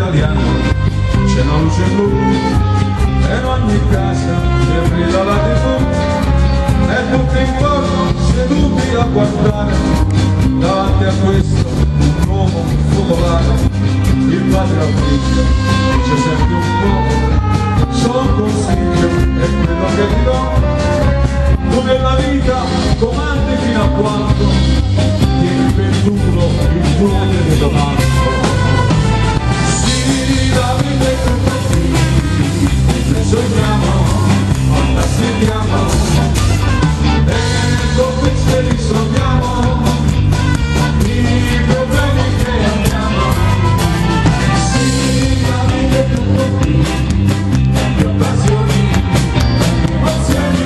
italiano c'è una luce blu e in ogni casa c'è brilla la TV e tutti intorno seduti a guardare davanti a questo uomo focolare. Il padre al figlio dice sempre un po', sono consiglio è quello che ti do, tu nella vita comandi fino a quando tieni per duro il tuo del comando. Sì, la vita è tutto qui, ne sogniamo, fantastichiamo, e con queste risolviamo i problemi che abbiamo. Sì, la vita è tutto qui, le passioni, le emozioni,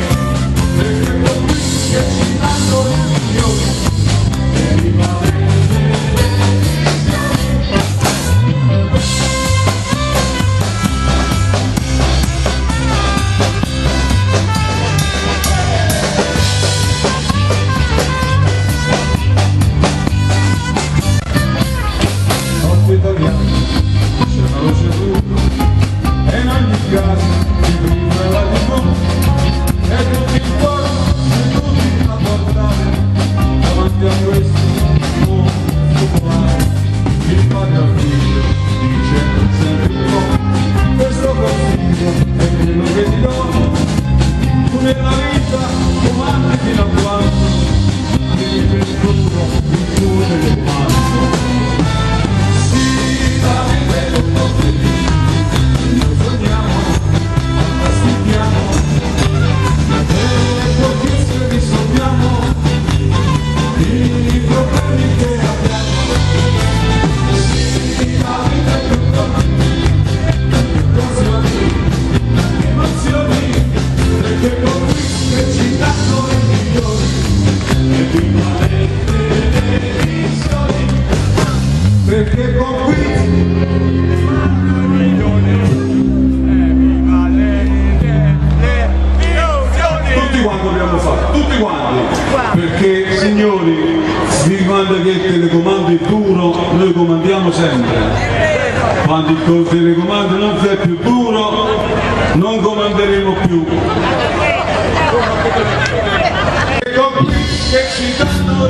perché con qui che ci danno i migliori e rimane. Italiano c'è una luce blu e in ogni casa si brilla la TV e tutti intorno seduti a guardare davanti a questo nuovo popolare. Il padre al figlio dicendo sempre un po', questo consiglio è quello che ti do, tu nella vita comandi fino a quando devi per tutto il tuo delle mani. Perché con qui tutti quanti dobbiamo fare, tutti quanti, perché signori, vi quando che il telecomando è duro, noi comandiamo sempre. Quando il telecomando non è più duro, non comanderemo più. E con qui che ci danno